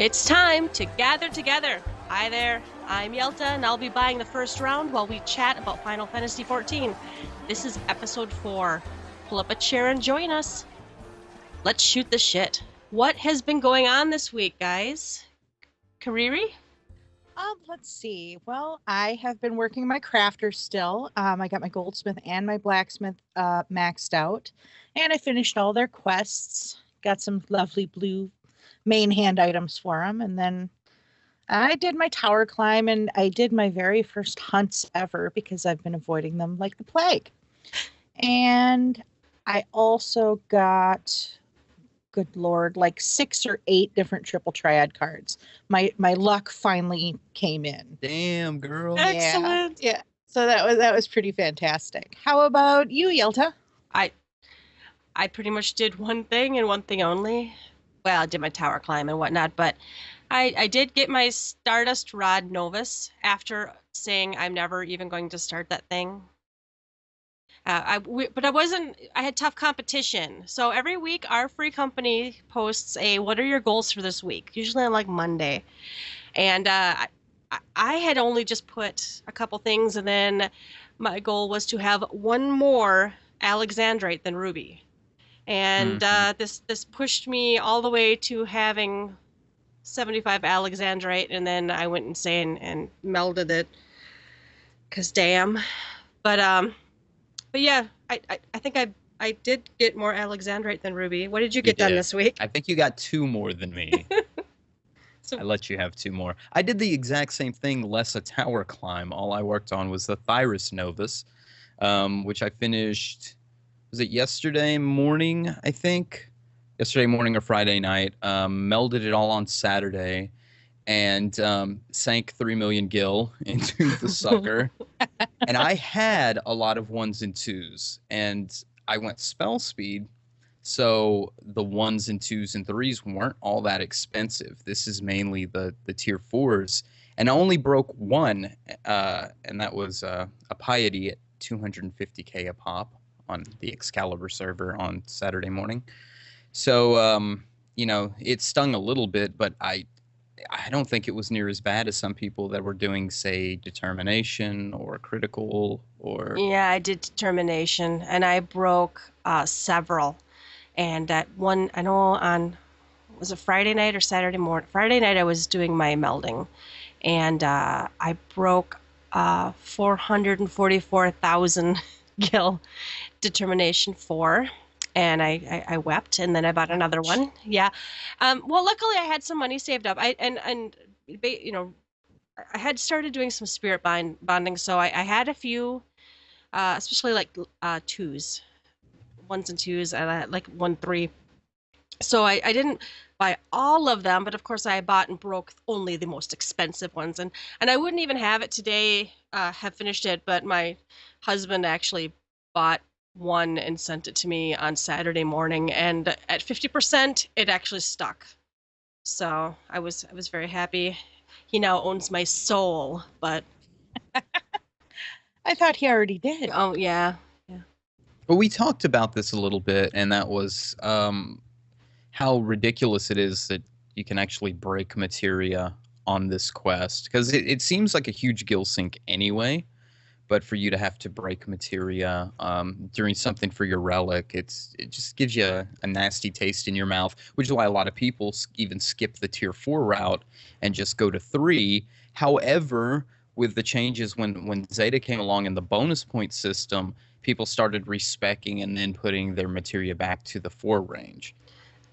It's time to gather together. Hi there, I'm Yelta, and I'll be buying the first round while we chat about Final Fantasy XIV. This is episode 4. Pull up a chair and join us. Let's shoot the shit. What has been going on this week, guys? Kariri? Let's see. Well, I have been working my crafter still. I got my goldsmith and my blacksmith maxed out, and I finished all their quests. Got some lovely blue main hand items for them, and then I did my tower climb, and I did my very first hunts ever because I've been avoiding them like the plague. And I also got, good Lord, like 6 or 8 different triple triad cards. My luck finally came in. Damn, girl. Excellent. Yeah. So that was pretty fantastic. How about you, Yelta? I pretty much did one thing and one thing only. Well, I did my tower climb and whatnot, but I did get my Stardust Rod Novus after saying I'm never even going to start that thing. But I had tough competition. So every week our free company posts what are your goals for this week? Usually on like Monday. And I had only just put a couple things, and then my goal was to have one more Alexandrite than Ruby. And this pushed me all the way to having 75 Alexandrite, and then I went insane and melded it. 'Cause damn. But yeah, I think I did get more Alexandrite than Ruby. What did you get done this week? I think you got 2 more than me. So, I let you have 2 more. I did the exact same thing, less a tower climb. All I worked on was the Thyrus Novus, which I finished, was it yesterday morning, I think? Yesterday morning or Friday night. Melded it all on Saturday and sank 3 million gil into the sucker. And I had a lot of 1s and 2s, and I went spell speed, so the 1s and 2s and 3s weren't all that expensive. This is mainly the tier 4s, and I only broke 1, and that was a Piety at 250k a pop on the Excalibur server on Saturday morning. So, it stung a little bit, but I don't think it was near as bad as some people that were doing, say, determination or critical or... Yeah, I did determination, and I broke several. And that one, I know was it Friday night or Saturday morning? Friday night I was doing my melding, and I broke 444,000 gil determination 4. And I wept, and then I bought another one. Yeah. Well, luckily I had some money saved up. I had started doing some spirit bonding, so I had a few, especially like 2s, 1s and 2s, and I had like 1, 3. So I didn't buy all of them, but of course I bought and broke only the most expensive ones, and I wouldn't even have it today, have finished it, but my husband actually bought one and sent it to me on Saturday morning, and at 50% it actually stuck. So I was very happy. He now owns my soul, but I thought he already did. oh yeah. But we talked about this a little bit, and that was how ridiculous it is that you can actually break materia on this quest, because it seems like a huge gil sink anyway. But for you to have to break materia during something for your relic, it just gives you a nasty taste in your mouth, which is why a lot of people even skip the tier 4 route and just go to 3. However, with the changes when Zeta came along in the bonus point system, people started respecing and then putting their materia back to the 4 range.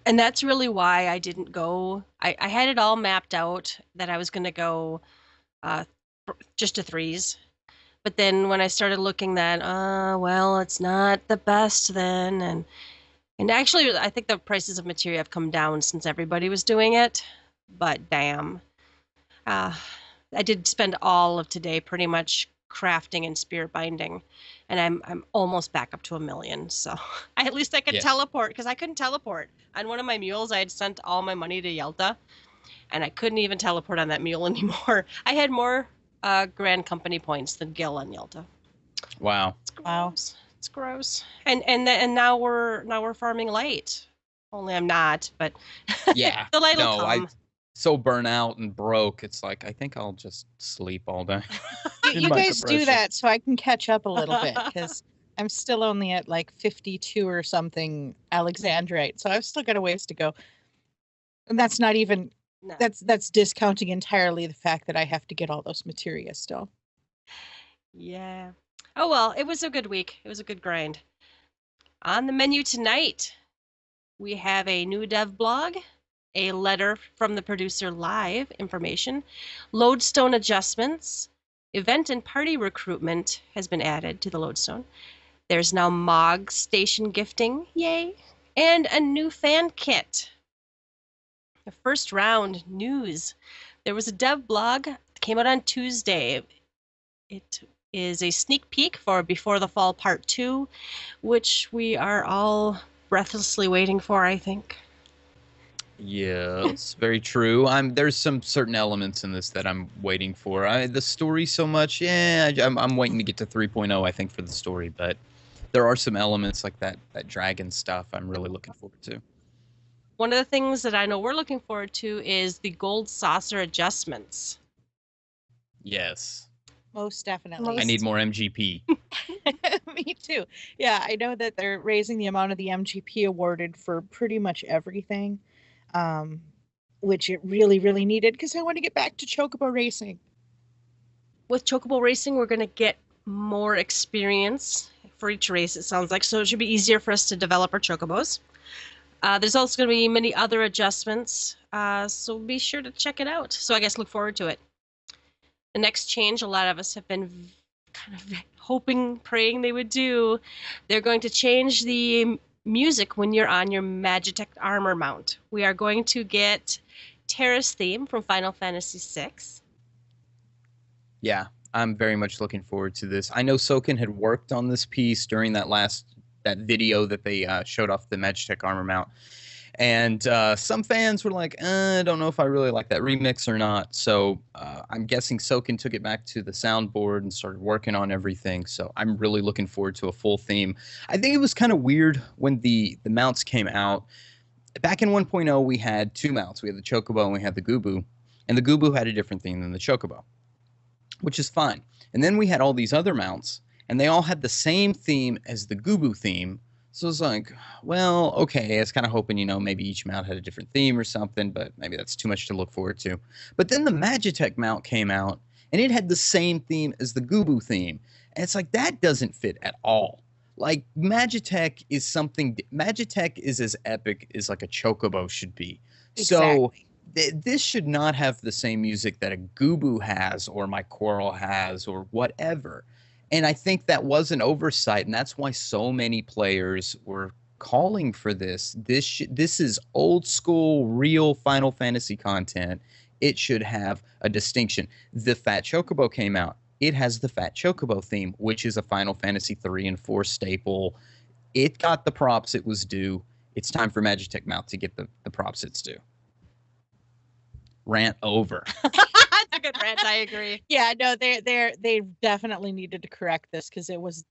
And that's really why I didn't go. I had it all mapped out that I was going to go just to 3s. But then when I started looking that, well, it's not the best then. And actually, I think the prices of materia have come down since everybody was doing it. But damn. I did spend all of today pretty much crafting and spirit binding. And I'm almost back up to 1 million. So at least I could teleport, because I couldn't teleport. On one of my mules, I had sent all my money to Yelta, and I couldn't even teleport on that mule anymore. I had more Grand Company points than Gil on Yelta. Wow. It's gross. And now we're farming light. Only I'm not, but Yeah. the light will come. so burnt out and broke. It's like, I think I'll just sleep all day. in You my guys do depression. that so I can catch up a little bit because I'm still only at like 52 or something Alexandrite. So I've still got a ways to go. And that's not even No. that's discounting entirely the fact that I have to get all those materia still. Yeah. Oh well, it was a good week. It was a good grind. On the menu tonight, we have a new dev blog, a letter from the producer live information, Lodestone adjustments, event and party recruitment has been added to the Lodestone. There's now MOG station gifting, yay, and a new fan kit. The first round news. There was a dev blog that came out on Tuesday. It is a sneak peek for Before the Fall Part 2, which we are all breathlessly waiting for, I think. Yes, very true. There's some certain elements in this that I'm waiting for. The story so much, yeah, I'm waiting to get to 3.0, I think, for the story, but there are some elements like that dragon stuff I'm really looking forward to. One of the things that I know we're looking forward to is the gold saucer adjustments. Yes. Most definitely. I need more MGP. Me too. Yeah, I know that they're raising the amount of the MGP awarded for pretty much everything, which it really, really needed because I want to get back to chocobo racing. With chocobo racing, we're going to get more experience for each race, it sounds like, so it should be easier for us to develop our chocobos. There's also going to be many other adjustments, so be sure to check it out. So I guess look forward to it. The next change a lot of us have been kind of hoping, praying they would do. They're going to change the music when you're on your Magitech armor mount. We are going to get Terra's theme from Final Fantasy VI. Yeah, I'm very much looking forward to this. I know Soken had worked on this piece during that video that they showed off the Magitech armor mount. And some fans were like, I don't know if I really like that remix or not. So I'm guessing Soken took it back to the soundboard and started working on everything. So I'm really looking forward to a full theme. I think it was kind of weird when the mounts came out. Back in 1.0, we had two mounts. We had the Chocobo and we had the Gubu. And the Gubu had a different theme than the Chocobo, which is fine. And then we had all these other mounts, and they all had the same theme as the Gubu theme. So it's like, well, okay, I was kind of hoping, maybe each mount had a different theme or something, but maybe that's too much to look forward to. But then the Magitech mount came out, and it had the same theme as the Gubu theme. And it's like, that doesn't fit at all. Like, Magitech is as epic as like a Chocobo should be. Exactly. So this should not have the same music that a Gubu has or my Coral has or whatever. And I think that was an oversight, and that's why so many players were calling for this. This is old school, real Final Fantasy content. It should have a distinction. The Fat Chocobo came out. It has the Fat Chocobo theme, which is a Final Fantasy 3 and 4 staple. It got the props it was due. It's time for Magitech Mount to get the props it's due. Rant over. That's a good rant, I agree. Yeah, no, they definitely needed to correct this because it was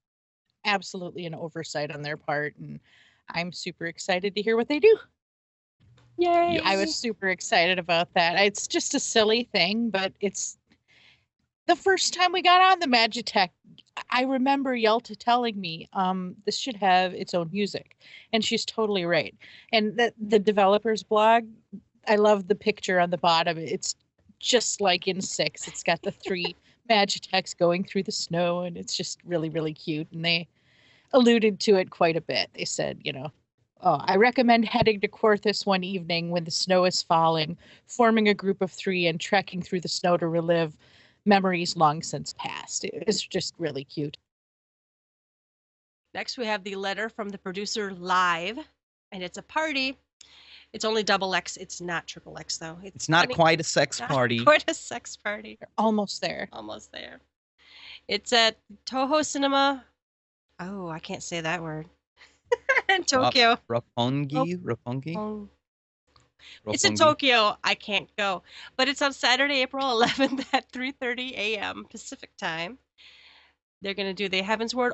absolutely an oversight on their part, and I'm super excited to hear what they do. Yay! Yes. I was super excited about that. It's just a silly thing, but it's the first time we got on the Magitech. I remember Yelta telling me, this should have its own music, and she's totally right. And the developers blog, I love the picture on the bottom. It's just like in 6. It's got the 3 Magitechs going through the snow, and it's just really, really cute. And they alluded to it quite a bit. They said, oh, I recommend heading to Quarthus one evening when the snow is falling, forming a group of 3 and trekking through the snow to relive memories long since past. It's just really cute. Next, we have the letter from the producer live, and it's a party. It's only double X. It's not triple X, though. It's not quite a sex party. Quite a sex party. They're almost there. Almost there. It's at Toho Cinema. Oh, I can't say that word. In Tokyo. Roppongi? It's in Tokyo. I can't go. But it's on Saturday, April 11th at 3:30 a.m. Pacific time. They're going to do the Heavensward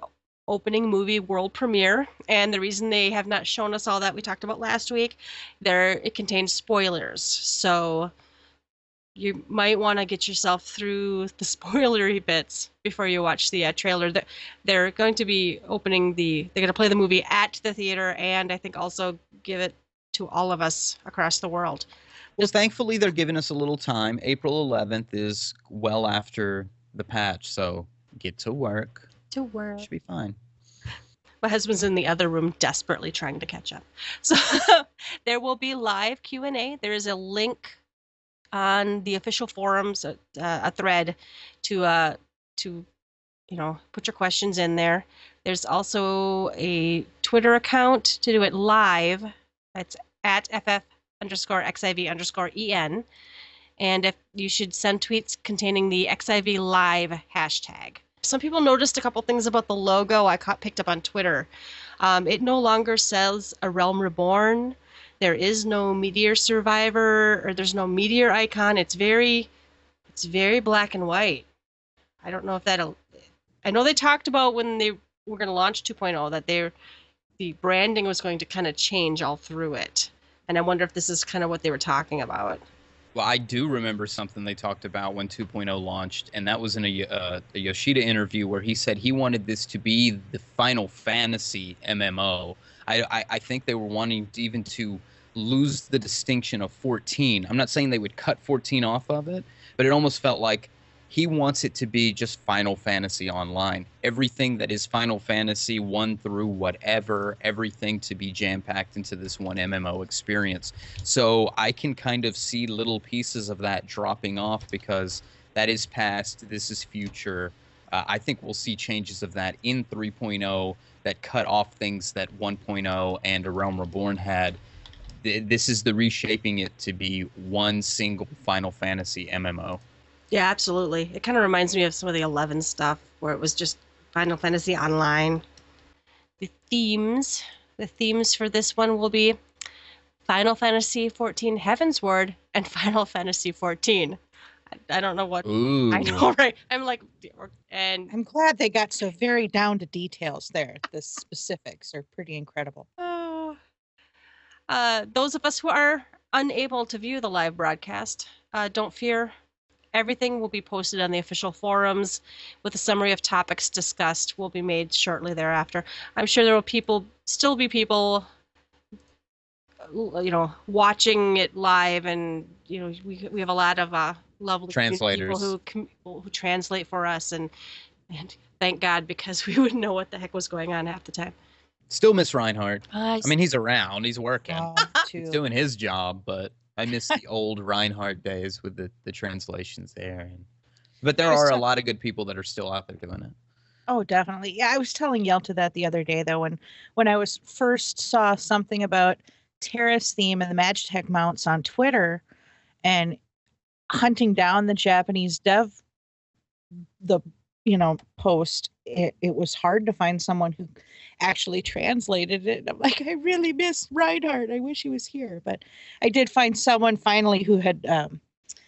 opening movie world premiere, and the reason they have not shown us all that we talked about last week, it contains spoilers. So you might want to get yourself through the spoilery bits before you watch the trailer. They're going to be they're going to play the movie at the theater, and I think also give it to all of us across the world. Well, thankfully, they're giving us a little time. April 11th is well after the patch, so get to work. Should be fine. My husband's in the other room desperately trying to catch up. So there will be live Q&A. There is a link on the official forums, a thread to put your questions in there. There's also a Twitter account to do it live. It's at FF_XIV_EN. And if you should send tweets containing the XIV live hashtag. Some people noticed a couple things about the logo I picked up on Twitter. It no longer says A Realm Reborn. There is no meteor survivor, or there's no meteor icon. It's very black and white. I don't know if I know they talked about when they were going to launch 2.0 that the branding was going to kind of change all through it. And I wonder if this is kind of what they were talking about. Well, I do remember something they talked about when 2.0 launched, and that was in a Yoshida interview where he said he wanted this to be the Final Fantasy MMO. I think they were wanting to lose the distinction of 14. I'm not saying they would cut 14 off of it, but it almost felt like he wants it to be just Final Fantasy Online. Everything that is Final Fantasy 1 through whatever, everything to be jam-packed into this one MMO experience. So I can kind of see little pieces of that dropping off because that is past, this is future. I think we'll see changes of that in 3.0 that cut off things that 1.0 and A Realm Reborn had. This is the reshaping it to be one single Final Fantasy MMO. Yeah, absolutely. It kind of reminds me of some of the 11 stuff where it was just Final Fantasy Online. The themes for this one will be Final Fantasy 14 Heaven's Word and Final Fantasy 14. I don't know what. Ooh. I know, right? I'm like, and I'm glad they got so very down to details there. The specifics are pretty incredible. Those of us who are unable to view the live broadcast, don't fear. Everything will be posted on the official forums with a summary of topics discussed will be made shortly thereafter. I'm sure there will still be people, watching it live, and we have a lot of lovely translators people who translate for us, and thank God, because we wouldn't know what the heck was going on half the time. Still miss Reinhardt. I mean, he's around, he's working, he's doing his job, but I miss the old Reinhardt days with the translations there. But there are a lot of good people that are still out there doing it. Oh, definitely. Yeah, I was telling Yelta that the other day, though, when I was first saw something about Terra's theme and the Magitech mounts on Twitter and hunting down the Japanese dev, post, it was hard to find someone who actually translated it. I'm like, I really miss Reinhardt. I wish he was here. But I did find someone finally who had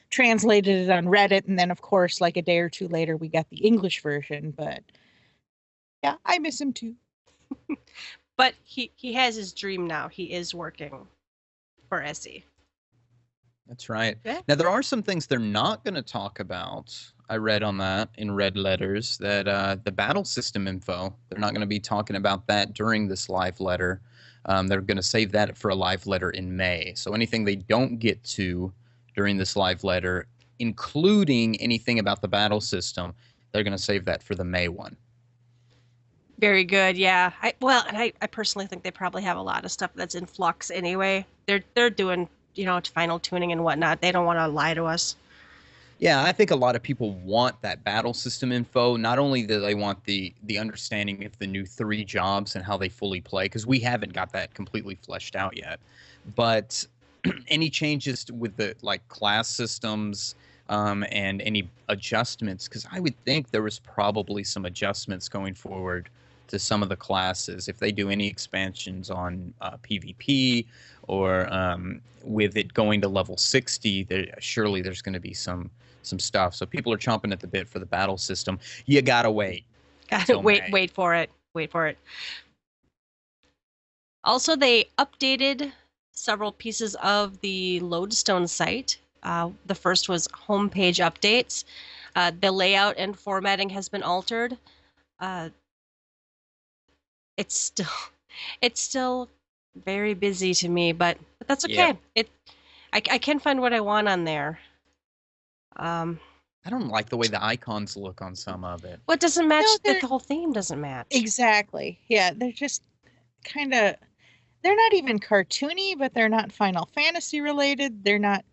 translated it on Reddit. And then, of course, like a day or two later, we got the English version. But yeah, I miss him too. But he has his dream now. He is working for SE. That's right. Yeah. Now, there are some things they're not going to talk about. I read on that in red letters that the battle system info, they're not going to be talking about that during this live letter. They're going to save that for a live letter in May. So anything they don't get to during this live letter, including anything about the battle system, they're going to save that for the May one. Very good. Yeah. I personally think they probably have a lot of stuff that's in flux anyway. They're doing, final tuning and whatnot. They don't want to lie to us. Yeah, I think a lot of people want that battle system info. Not only do they want the understanding of the new 3 jobs and how they fully play, because we haven't got that completely fleshed out yet, but any changes with the class systems and any adjustments, because I would think there was probably some adjustments going forward to some of the classes if they do any expansions on PvP or with it going to level 60. Surely there's going to be some stuff. So people are chomping at the bit for the battle system. You gotta wait. Wait for it. Also, they updated several pieces of the Lodestone site. The first was homepage updates. The layout and formatting has been altered. Uh, it's still it's still very busy to me, but that's Yeah. okay. I can find what I want on there. Um, I don't like the way the icons look on some of it. what doesn't match? No, The they're whole theme doesn't match. exactly. Yeah, they're just kind of, they're not even cartoony, but they're not Final Fantasy related. They're not,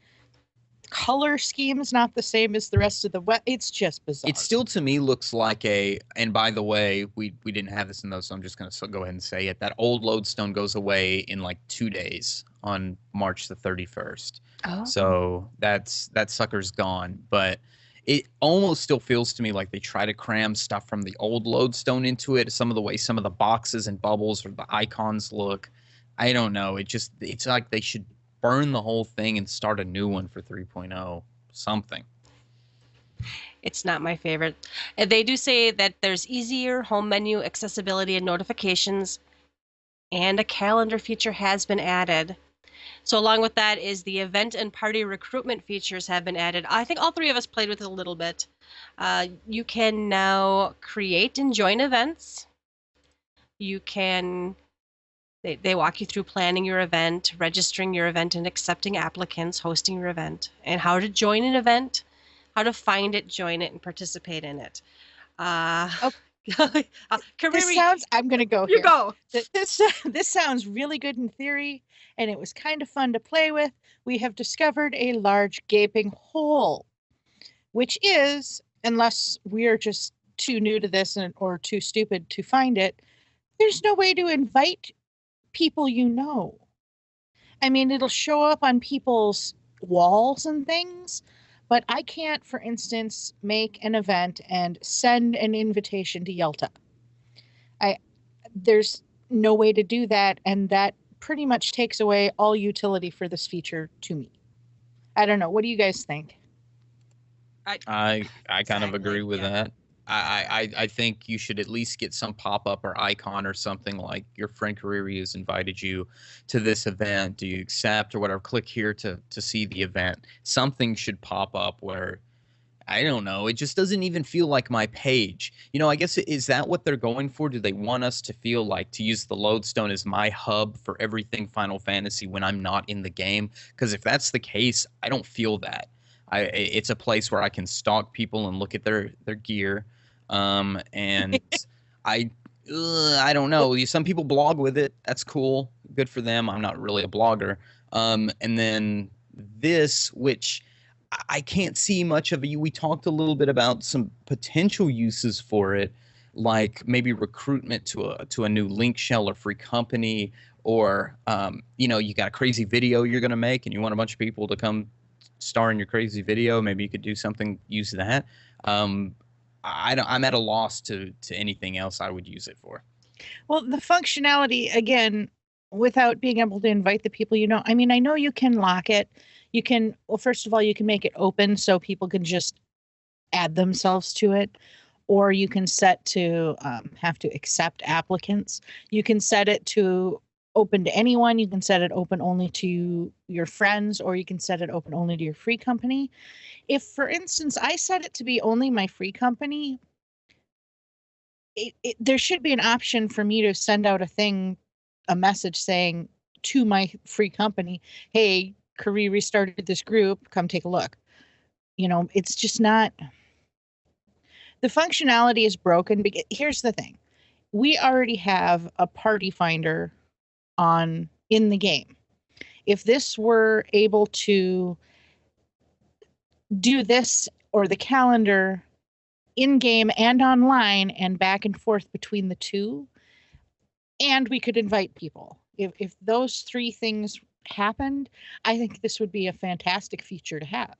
color scheme's not the same as the rest of the web. It's just bizarre. It still to me looks like a, and by the way, we didn't have this in those, so I'm just going to go ahead and say it. That old Lodestone goes away in like 2 days on March the 31st. Oh. So that sucker's gone. But it almost still feels to me like they try to cram stuff from the old Lodestone into it. Some of the way some of the boxes and bubbles or the icons look. I don't know. It's like they should burn the whole thing and start a new one for 3.0 something. It's not my favorite. They do say that there's easier home menu accessibility and notifications, and a calendar feature has been added. So along with that is the event and party recruitment features have been added. I think all three of us played with it a little bit. You can now create and join events. You can they walk you through planning your event, registering your event, and accepting applicants, hosting your event, and how to join an event, how to find it, join it, and participate in it. This Kariri, sounds, I'm going to go you here. go. This sounds really good in theory, and it was kind of fun to play with. We have discovered a large gaping hole, which is, unless we're just too new to this or too stupid to find it, there's no way to invite people you know. I mean, it'll show up on people's walls and things, but I can't, for instance, make an event and send an invitation to Yelta. There's no way to do that, and that pretty much takes away all utility for this feature to me. I don't know. What do you guys think? I kind of Exactly, agree with yeah. that. I think you should at least get some pop-up or icon or something like your friend Kariri has invited you to this event. Do you accept or whatever? Click here to see the event. Something should pop up where, I don't know, it just doesn't even feel like my page. I guess, is that what they're going for? Do they want us to feel like, to use the Lodestone as my hub for everything Final Fantasy when I'm not in the game? Because if that's the case, I don't feel that. It's a place where I can stalk people and look at their gear, and I I don't know. Some people blog with it. That's cool. Good for them. I'm not really a blogger. And then this, which I can't see much of it. We talked a little bit about some potential uses for it, like maybe recruitment to a new link shell or free company, or you got a crazy video you're going to make and you want a bunch of people to come star in your crazy video. Maybe you could do something, use that. I'm at a loss to anything else I would use it for. Well, the functionality, again, without being able to invite the people you know. I mean, I know you can lock it. You can, well, first of all, you can make it open so people can just add themselves to it. Or you can set to have to accept applicants. You can set it to open to anyone. You can set it open only to your friends, or you can set it open only to your free company. If, for instance, I set it to be only my free company, there should be an option for me to send out a message saying to my free company, hey, Kariri started this group, come take a look. It's just not, the functionality is broken. Here's the thing. We already have a party finder in the game. If this were able to do this, or the calendar in game and online and back and forth between the two, and we could invite people. If those three things happened, I think this would be a fantastic feature to have.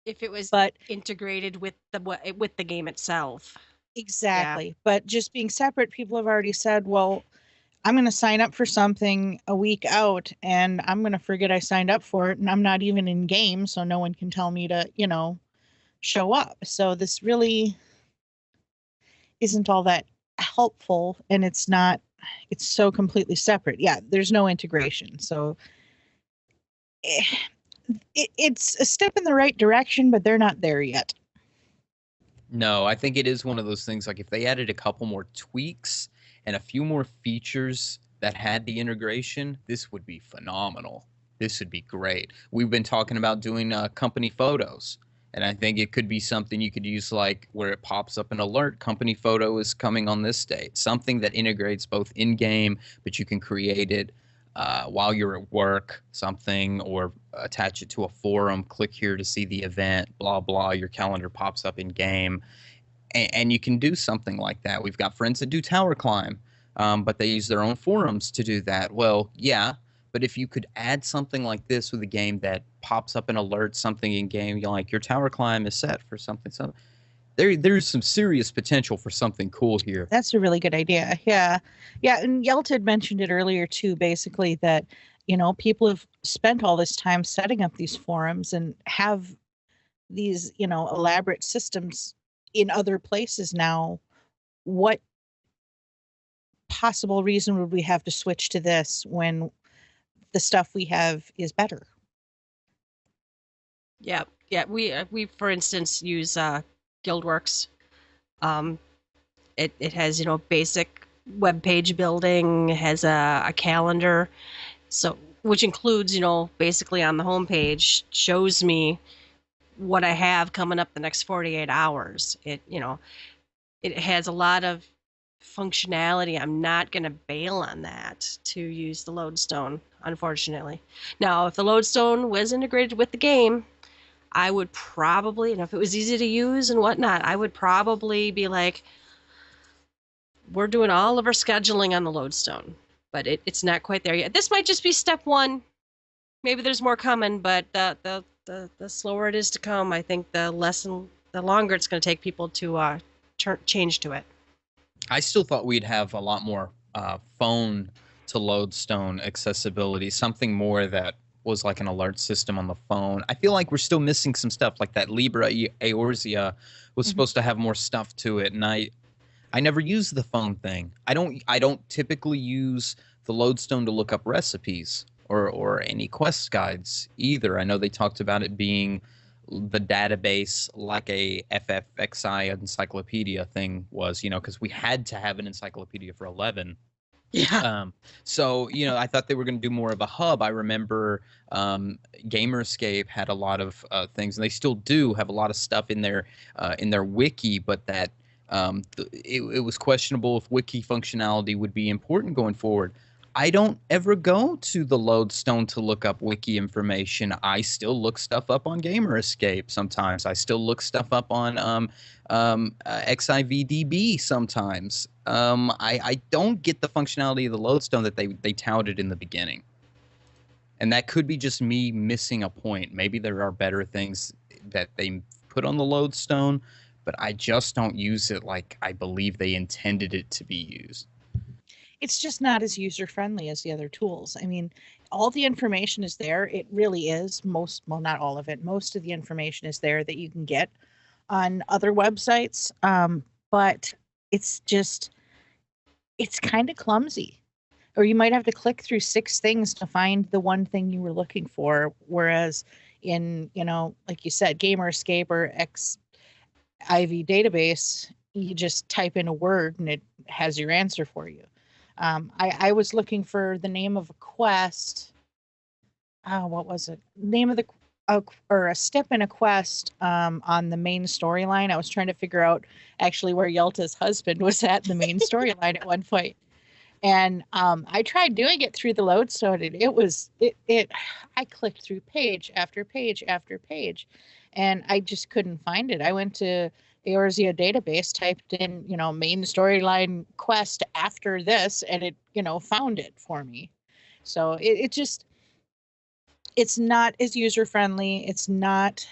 If it was But integrated with the game itself. exactly. Yeah. But just being separate, people have already said, well, I'm going to sign up for something a week out and I'm going to forget I signed up for it, and I'm not even in game, so no one can tell me to, show up. So this really isn't all that helpful, and it's so completely separate. Yeah, there's no integration. So It's a step in the right direction, but they're not there yet. No, I think it is one of those things like if they added a couple more tweaks and a few more features that had the integration, this would be phenomenal. This would be great. We've been talking about doing company photos, and I think it could be something you could use like where it pops up an alert, company photo is coming on this date. Something that integrates both in-game, but you can create it while you're at work, something, or attach it to a forum. Click here to see the event, blah, blah. Your calendar pops up in game. And you can do something like that. We've got friends that do tower climb, but they use their own forums to do that. Well, yeah, but if you could add something like this with a game that pops up an alert, something in game, you're like, your tower climb is set for something, something. There's some serious potential for something cool here. That's a really good idea. Yeah. Yeah. And Yelta had mentioned it earlier too, basically that, people have spent all this time setting up these forums and have these, elaborate systems in other places now. What possible reason would we have to switch to this when the stuff we have is better? Yeah, yeah. We for instance use Guildworks. Um, it has basic web page building, has a calendar, so which includes basically on the homepage shows me what I have coming up the next 48 hours. It has a lot of functionality. I'm not going to bail on that to use the Lodestone, unfortunately. Now, if the Lodestone was integrated with the game, I would probably, and if it was easy to use and whatnot, I would probably be like, we're doing all of our scheduling on the Lodestone, but it's not quite there yet. This might just be step one. Maybe there's more coming, but the slower it is to come, I think the longer it's going to take people to change to it. I still thought we'd have a lot more phone to Lodestone accessibility, something more that was like an alert system on the phone. I feel like we're still missing some stuff like that Libra Eorzea was supposed to have more stuff to it, and I never use the phone thing. I don't typically use the Lodestone to look up recipes or any quest guides either. I know they talked about it being the database like a FFXI encyclopedia thing was, because we had to have an encyclopedia for 11. Yeah. So, I thought they were going to do more of a hub. I remember Gamerscape had a lot of things, and they still do have a lot of stuff in their wiki, but that it was questionable if wiki functionality would be important going forward. I don't ever go to the Lodestone to look up wiki information. I still look stuff up on Gamerscape sometimes. I still look stuff up on XIVDB sometimes. I don't get the functionality of the Lodestone that they touted in the beginning. And that could be just me missing a point. Maybe there are better things that they put on the Lodestone, but I just don't use it like I believe they intended it to be used. It's just not as user friendly as the other tools. I mean, all the information is there. It really is. Well, not all of it. Most of the information is there that you can get on other websites. But it's kind of clumsy. Or you might have to click through 6 things to find the one thing you were looking for. Whereas in, like you said, Gamerscape or XIV database, you just type in a word and it has your answer for you. I was looking for the name of a quest. What was it? Name of or a step in a quest on the main storyline. I was trying to figure out actually where Yelta's husband was at the main storyline at one point. And I tried doing it through the Lodestone, and I clicked through page after page after page, and I just couldn't find it. I went to Eorzea database, typed in, main storyline quest after this, and it, found it for me. So it's not as user friendly. It's not,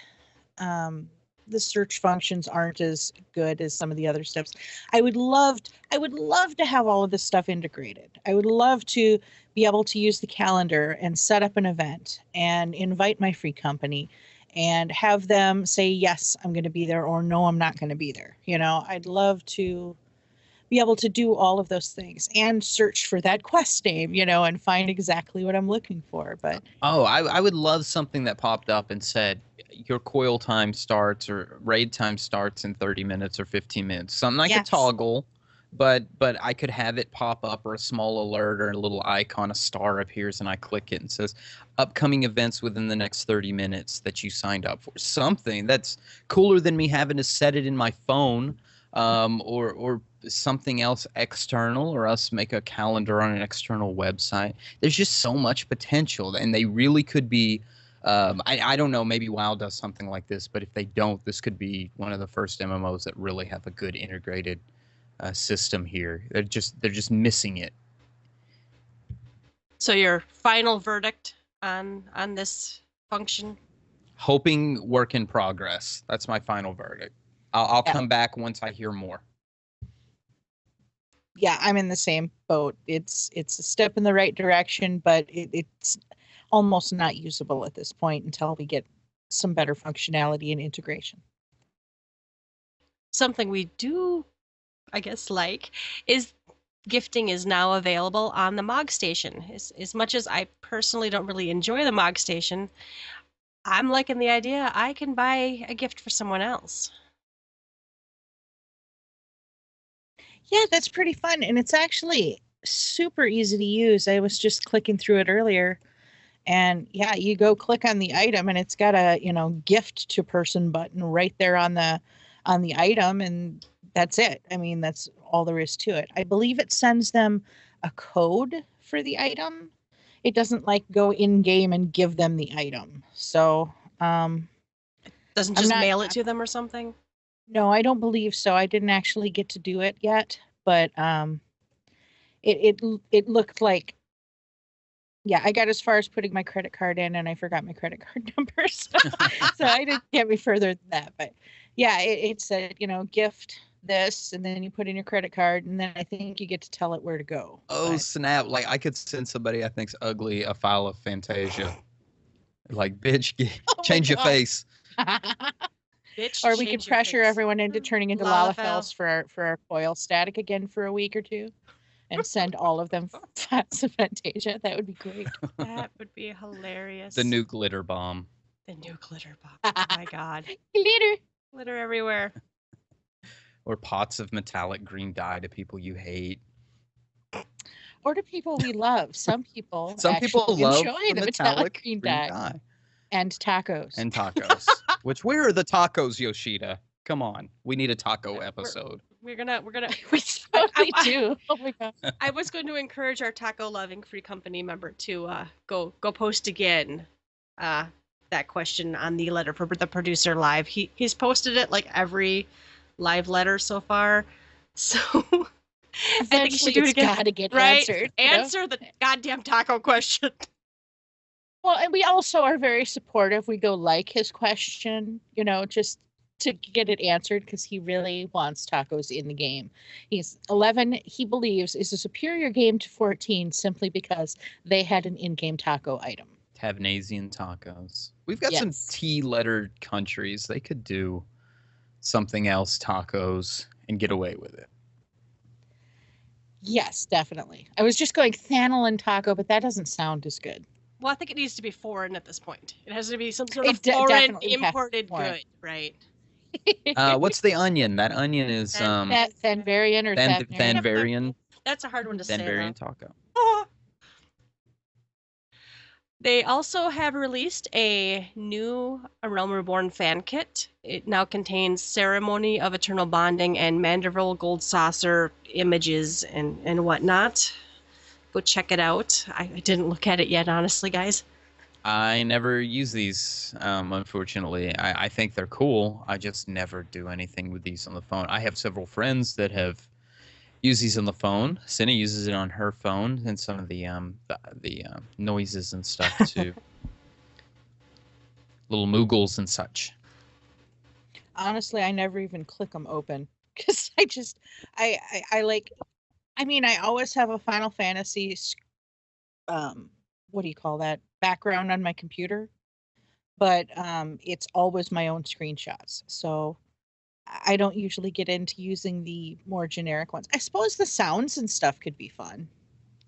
the search functions aren't as good as some of the other steps. I would love to have all of this stuff integrated. I would love to be able to use the calendar and set up an event and invite my free company and have them say, yes, I'm going to be there, or no, I'm not going to be there. I'd love to be able to do all of those things and search for that quest name, and find exactly what I'm looking for. But Oh, I would love something that popped up and said your coil time starts or raid time starts in 30 minutes or 15 minutes. Something I could yes, toggle, but I could have it pop up or a small alert or a little icon, a star appears and I click it and says upcoming events within the next 30 minutes that you signed up for. Something that's cooler than me having to set it in my phone, or something else external, or us make a calendar on an external website. There's just so much potential, and they really could be. I don't know. Maybe WoW does something like this, but if they don't, this could be one of the first MMOs that really have a good integrated system here. They're just missing it. So your final verdict on this function? Hoping work in progress. That's my final verdict. I'll Yeah. come back once I hear more. Yeah, I'm in the same boat. It's a step in the right direction, but it's almost not usable at this point until we get some better functionality and integration. Something we do, I guess, is gifting is now available on the Mog Station. As much as I personally don't really enjoy the Mog Station, I'm liking the idea I can buy a gift for someone else. Yeah, that's pretty fun. And it's actually super easy to use. I was just clicking through it earlier. And yeah, you go click on the item and it's got a, gift to person button right there on the item, and that's it. I mean, that's all there is to it. I believe it sends them a code for the item. It doesn't like go in game and give them the item. So, Doesn't I'm just not mail it to them or something? no, I don't believe so. I didn't actually get to do it yet, but it looked like, yeah, I got as far as putting my credit card in and I forgot my credit card number. So I didn't get me further than that. But yeah, it said, gift this, and then you put in your credit card, and then I think you get to tell it where to go. Oh But snap! Like I could send somebody I think's ugly a file of Fantasia. Like, bitch, oh my change your God. face. Bitch, Or we could change your pressure face. everyone into turning into Lalafell. Lalafels for our foil static again for a week or two, and send all of them files of Fantasia. That would be great. That would be hilarious. The new glitter bomb. The new glitter bomb. Oh my God. Glitter. Glitter everywhere. Or pots of metallic green dye to people you hate. Or to people we love. Some people Some people actually love enjoy the metallic green dye. And tacos. And tacos. Which, where are the tacos, Yoshida? Come on, we need a taco episode. We're gonna We totally do. Oh my God. I was going to encourage our taco loving free company member to go post again that question on the letter for the producer live. He's posted it like every live letter so far. So I think you should do it again. Gotta get right? answered. Answer the goddamn taco question. Well, and we also are very supportive. We go like his question, just to get it answered, because he really wants tacos in the game. He's 11, he believes, is a superior game to 14 simply because they had an in-game taco item. Tavnasian tacos. We've got some Yes. T-lettered countries. They could do something else tacos and get away with it. Yes, definitely. I was just going Thanolin taco, but that doesn't sound as good. Well, I think it needs to be foreign at this point. It has to be some sort of It foreign definitely has to be imported foreign. good, right? What's the onion? That onion is Thanvarian or Thanvarian. That's a hard one to say. Thanvarian taco. They also have released a new A Realm Reborn fan kit. It now contains Ceremony of Eternal Bonding and Mandeville Gold Saucer images and whatnot. Go check it out. I didn't look at it yet, honestly, guys. I never use these, unfortunately. I think they're cool. I just never do anything with these on the phone. I have several friends that have used these on the phone. Cindy uses it on her phone, and some of the noises and stuff too. Little moogles and such. Honestly, I never even click them open because I like. I mean, I always have a Final Fantasy, what do you call that, background on my computer, but it's always my own screenshots. So I don't usually get into using the more generic ones. I suppose the sounds and stuff could be fun.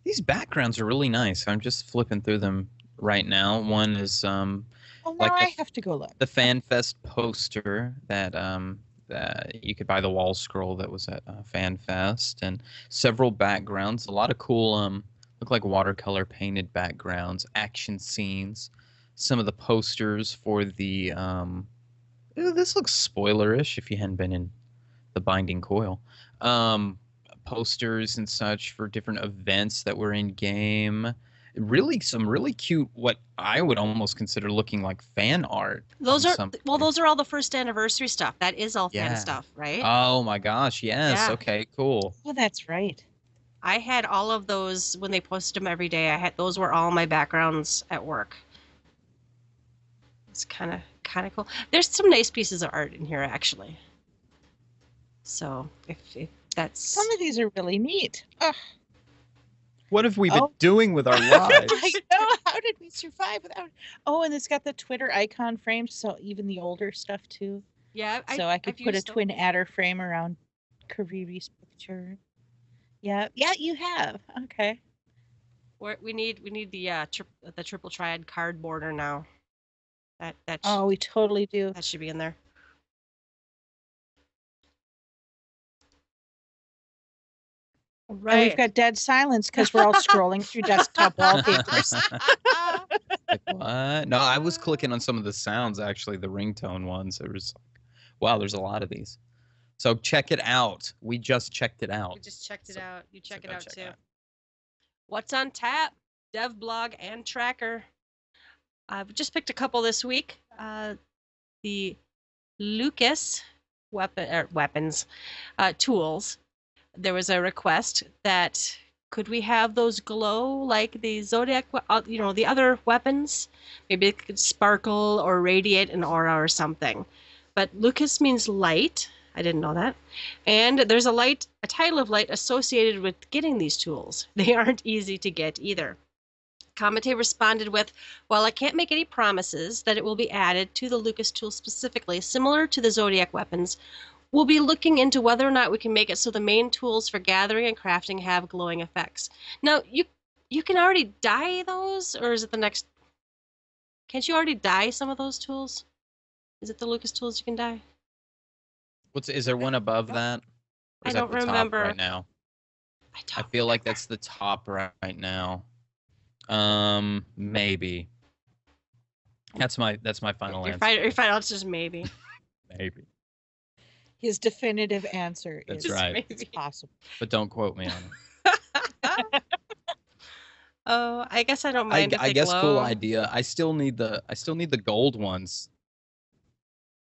These backgrounds are really nice. I'm just flipping through them right now. One is Well, now like I have to go look. the FanFest poster that you could buy the wall scroll that was at FanFest, and several backgrounds. A lot of cool look like watercolor painted backgrounds, action scenes. Some of the posters for the this looks spoilerish if you hadn't been in the Binding Coil. Posters and such for different events that were in game. Really, some really cute, what I would almost consider looking like fan art. Those on are some. those are all the first anniversary stuff. That is all fan Yeah. stuff, right? Oh my gosh, yes. Yeah. Okay, cool. Oh, that's right. I had all of those when they posted them every day. Those were all my backgrounds at work. It's kind of cool. There's some nice pieces of art in here actually. So if that's Some of these are really neat. Ugh, What have we been Oh. doing with our lives? I know. How did we survive without? Oh, and it's got the Twitter icon frames, so even the older stuff too. yeah, So I could I've put a used twin adder frame around Kariri's picture. Yeah, you have. Okay. We need the triple triad card border now. That Oh, we totally do. that should be in there. And Right. we've got dead silence because we're all scrolling through desktop wallpapers. Like, what? No, I was clicking on some of the sounds, actually, the ringtone ones. There was, wow, there's a lot of these. So check it out. We just checked it out. We just checked it So- out. You check so it go out check too. it out. What's on tap? Dev blog and tracker. I've just picked a couple this week. The Lucas weapons tools. There was a request that could we have those glow like the Zodiac, the other weapons? Maybe it could sparkle or radiate an aura or something. But Lucas means light. I didn't know that. And there's a title of light associated with getting these tools. They aren't easy to get either. Kamate responded with, while I can't make any promises that it will be added to the Lucas tool specifically, similar to the Zodiac weapons, we'll be looking into whether or not we can make it so the main tools for gathering and crafting have glowing effects. Now, you can already dye those, or is it the next... Can't you already dye some of those tools? Is it the Lucas tools you can dye? Is there one above that? Or I is that don't the top remember. right now. I I don't feel like that's the top right now. Maybe. That's my final answer. Your final answer is maybe. Maybe. His definitive answer That's is right. it's possible. But don't quote me on it. Oh, I guess I don't mind if I they guess glow. cool idea. I still need the gold ones.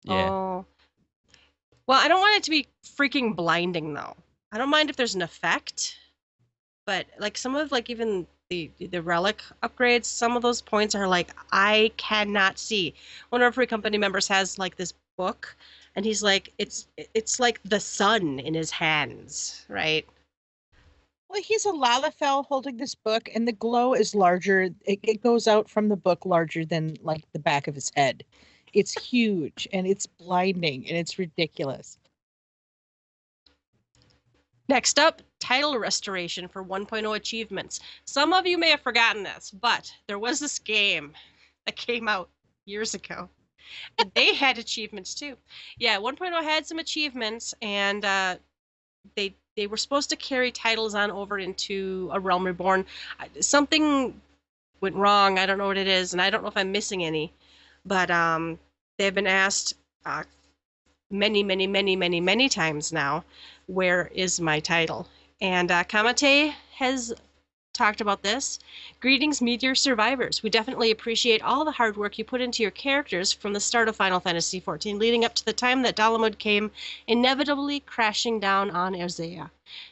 Yeah. Oh. Well, I don't want it to be freaking blinding though. I don't mind if there's an effect, but like some of like even the relic upgrades, some of those points are like I cannot see. One of our free company members has like this book, and he's like it's like the sun in his hands, right? Well, he's a Lalafell holding this book, and the glow is larger. It goes out from the book larger than like the back of his head. It's huge, and it's blinding, and it's ridiculous. Next up, title restoration for 1.0 achievements. Some of you may have forgotten this, but there was this game that came out years ago. And they had achievements too. Yeah, 1.0 had some achievements, and they were supposed to carry titles on over into A Realm Reborn. Something went wrong. I don't know what it is, and I don't know if I'm missing any. But they've been asked many times now, where is my title? And Kamate has talked about this. Greetings, Meteor survivors. We definitely appreciate all the hard work you put into your characters from the start of Final Fantasy XIV, leading up to the time that Dalamud came inevitably crashing down on Erzea.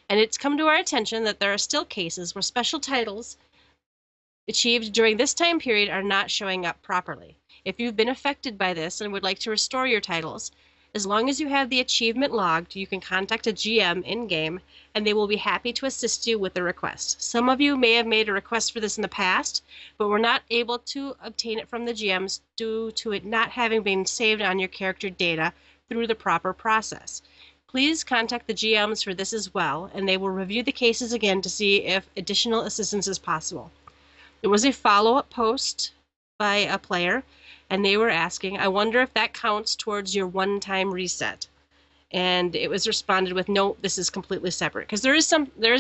And it's come to our attention that there are still cases where special titles achieved during this time period are not showing up properly. If you've been affected by this and would like to restore your titles, as long as you have the achievement logged, you can contact a GM in-game, and they will be happy to assist you with the request. Some of you may have made a request for this in the past, but were not able to obtain it from the GMs due to it not having been saved on your character data through the proper process. Please contact the GMs for this as well, and they will review the cases again to see if additional assistance is possible. There was a follow-up post by a player, and they were asking, I wonder if that counts towards your one-time reset. And it was responded with, no, this is completely separate. Because there is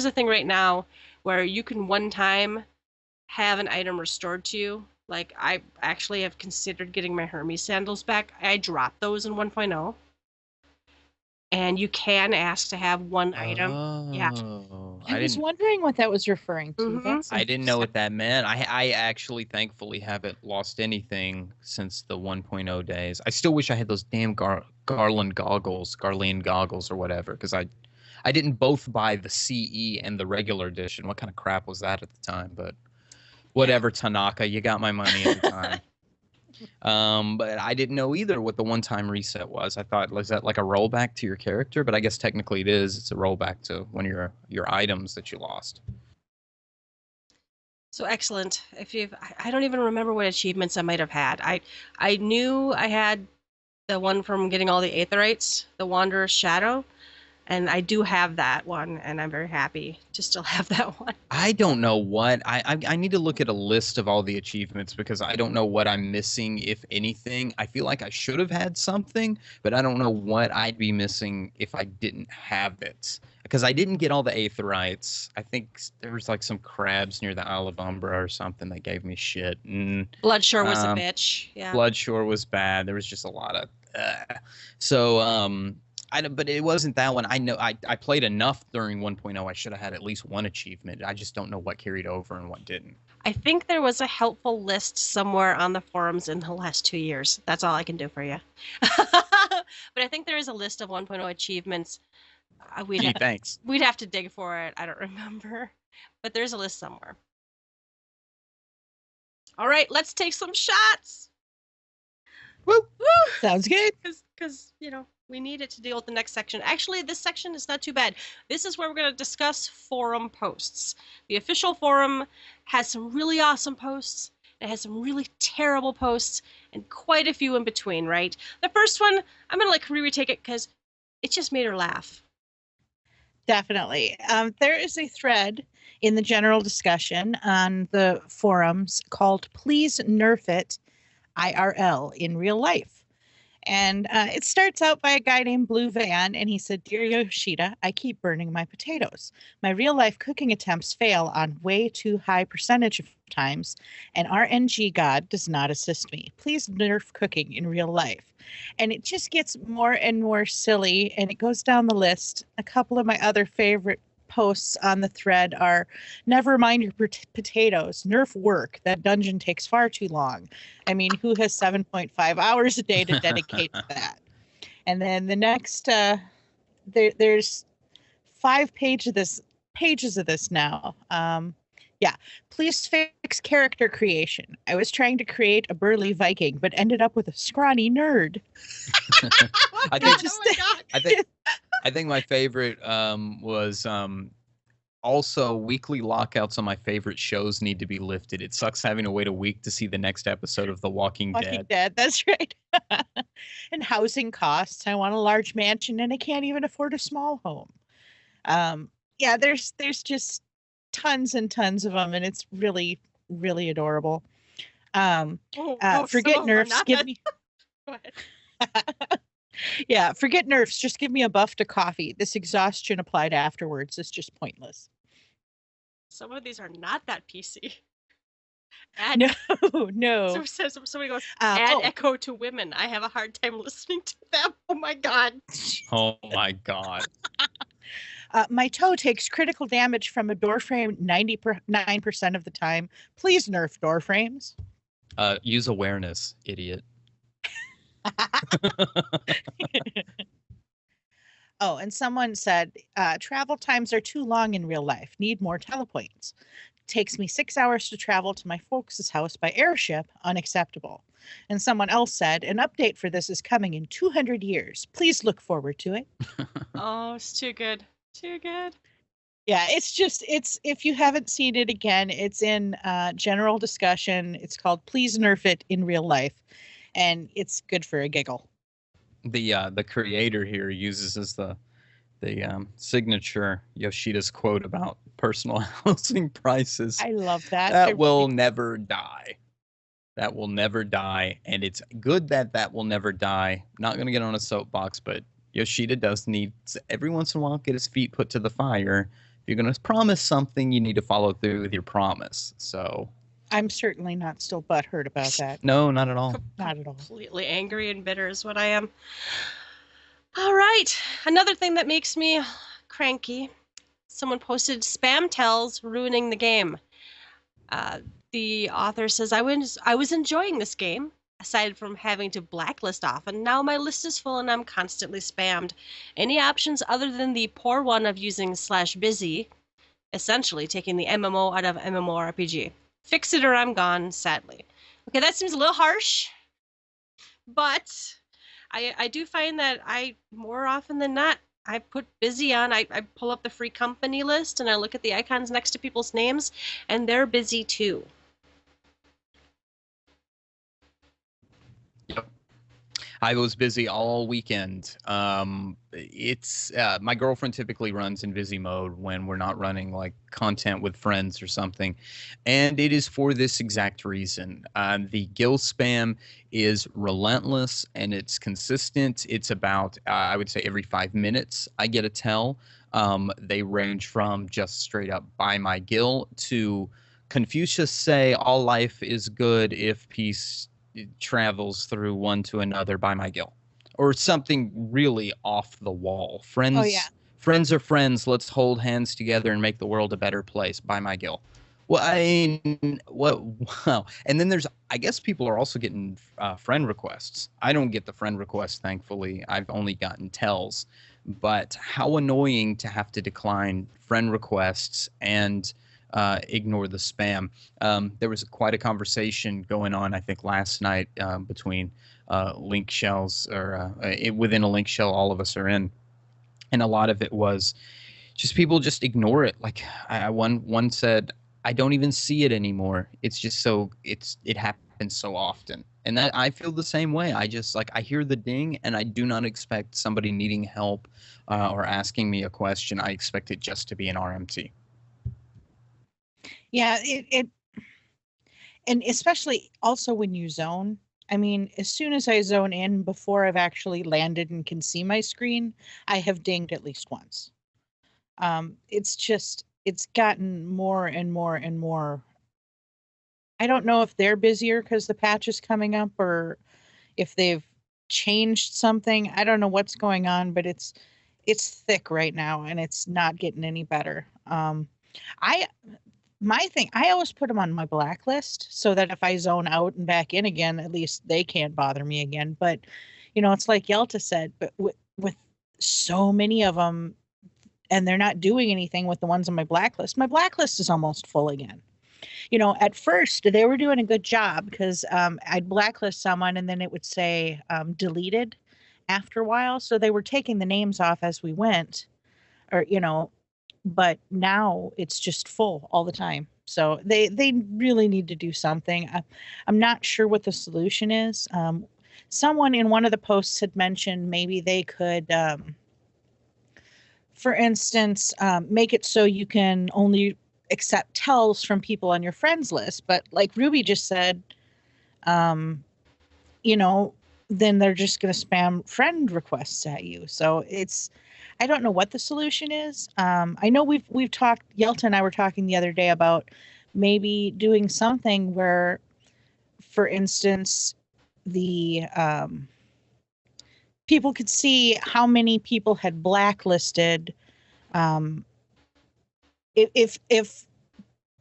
a thing right now where you can one time have an item restored to you. Like, I actually have considered getting my Hermes sandals back. I dropped those in 1.0. And you can ask to have one item. Yeah. I was wondering what that was referring to. Mhm. I didn't know what that meant. I actually, thankfully, haven't lost anything since the 1.0 days. I still wish I had those damn Garland goggles or whatever, because I didn't both buy the CE and the regular edition. What kind of crap was that at the time? But whatever, Tanaka, you got my money at the time. But I didn't know either what the one-time reset was. I thought, was that like a rollback to your character? But I guess technically it is. It's a rollback to one of your items that you lost. So excellent. I don't even remember what achievements I might have had. I knew I had the one from getting all the Aetherites, the Wanderer's Shadow, and I do have that one, and I'm very happy to still have that one. I don't know what I need to look at a list of all the achievements, because I don't know what I'm missing, if anything. I feel like I should have had something, but I don't know what I'd be missing if I didn't have it. Because I didn't get all the Aetherites. I think there was like some crabs near the Isle of Umbra or something that gave me shit. And Bloodshore was a bitch. Yeah. Bloodshore was bad. There was just a lot of but it wasn't that one. I know I played enough during 1.0. I should have had at least one achievement. I just don't know what carried over and what didn't. I think there was a helpful list somewhere on the forums in the last 2 years. That's all I can do for you. But I think there is a list of 1.0 achievements. Thanks. We'd have to dig for it. I don't remember. But there's a list somewhere. All right, let's take some shots. Woo! Woo! Sounds good. Because, we need it to deal with the next section. Actually, this section is not too bad. This is where we're going to discuss forum posts. The official forum has some really awesome posts. It has some really terrible posts and quite a few in between, right? The first one, I'm going to let Kariri take it because it just made her laugh. Definitely. There is a thread in the general discussion on the forums called Please Nerf It IRL in Real Life. And it starts out by a guy named Blue Van, and he said, Dear Yoshida, I keep burning my potatoes. My real-life cooking attempts fail on way too high percentage of times, and RNG God does not assist me. Please nerf cooking in real life. And it just gets more and more silly, and it goes down the list. A couple of my other favorite posts on the thread are, never mind your potatoes, nerf work. That dungeon takes far too long. I mean, who has 7.5 hours a day to dedicate to that? And then the next, there's 5 pages of this now. Yeah, please fix character creation. I was trying to create a burly Viking, but ended up with a scrawny nerd. I think my favorite was also weekly lockouts on my favorite shows need to be lifted. It sucks having to wait a week to see the next episode of The Walking Dead. That's right. And housing costs. I want a large mansion and I can't even afford a small home. Yeah, there's just tons and tons of them, and it's really, really adorable. Forget nerfs. Give me. Go ahead. Yeah, forget nerfs. Just give me a buff to coffee. This exhaustion applied afterwards is just pointless. Some of these are not that PC. No. So somebody goes, add echo to women. I have a hard time listening to them. Oh my god. Oh my god. My toe takes critical damage from a door frame 99% of the time. Please nerf door frames. Use awareness, idiot. Oh, and someone said, travel times are too long in real life. Need more telepoints. Takes me 6 hours to travel to my folks' house by airship. Unacceptable. And someone else said, an update for this is coming in 200 years. Please look forward to it. Oh, it's too good. Too good. Yeah, it's if you haven't seen it again, it's in general discussion. It's called Please Nerf It in Real Life. And it's good for a giggle. The creator here uses as the signature Yoshida's quote about personal housing prices. I love that. I That will really never die. That will never die, and it's good that that will never die. Not going to get on a soapbox, but Yoshida does need to, every once in a while, get his feet put to the fire. If you're going to promise something, you need to follow through with your promise. So, I'm certainly not still butthurt about that. no, not at all. Not at all. Completely angry and bitter is what I am. All right. Another thing that makes me cranky. Someone posted spam tells ruining the game. The author says, I was enjoying this game, aside from having to blacklist often. Now my list is full and I'm constantly spammed. Any options other than the poor one of using /busy, essentially taking the MMO out of MMORPG? Fix it or I'm gone, sadly. Okay, that seems a little harsh, but I do find that I, more often than not, I put busy on. I pull up the free company list and I look at the icons next to people's names, and they're busy too. I was busy all weekend. It's my girlfriend typically runs in busy mode when we're not running like content with friends or something, and it is for this exact reason. The guild spam is relentless and it's consistent. It's about I would say every 5 minutes I get a tell. They range from just straight up buy my guild to Confucius say all life is good if peace travels through one to another by my guild, or something really off the wall. Friends, Oh, yeah. friends are friends. Let's hold hands together and make the world a better place by my guild. Well, I mean, what? Wow. And then there's, I guess people are also getting friend requests. I don't get the friend requests, thankfully. I've only gotten tells. But how annoying to have to decline friend requests and ignore the spam. There was quite a conversation going on, I think, last night between link shells, or within a link shell all of us are in, and a lot of it was just people just ignore it. Like one said, I don't even see it anymore. It's just it happens so often, and that I feel the same way. I just like I hear the ding, and I do not expect somebody needing help or asking me a question. I expect it just to be an RMT. Yeah, and especially also when you zone. I mean, as soon as I zone in, before I've actually landed and can see my screen, I have dinged at least once. It's gotten more and more and more. I don't know if they're busier because the patch is coming up, or if they've changed something. I don't know what's going on, but it's thick right now, and it's not getting any better. I My thing, I always put them on my blacklist so that if I zone out and back in again, at least they can't bother me again. But, it's like Yelta said, but with so many of them, and they're not doing anything with the ones on my blacklist is almost full again. At first they were doing a good job because I'd blacklist someone and then it would say deleted after a while. So they were taking the names off as we went, or, but now it's just full all the time. So they really need to do something. I'm not sure what the solution is. Someone in one of the posts had mentioned maybe they could, for instance, make it so you can only accept tells from people on your friends list. But like Ruby just said, then they're just going to spam friend requests at you. So I don't know what the solution is. I know we've talked, Yelta and I were talking the other day about maybe doing something where, for instance, the people could see how many people had blacklisted. If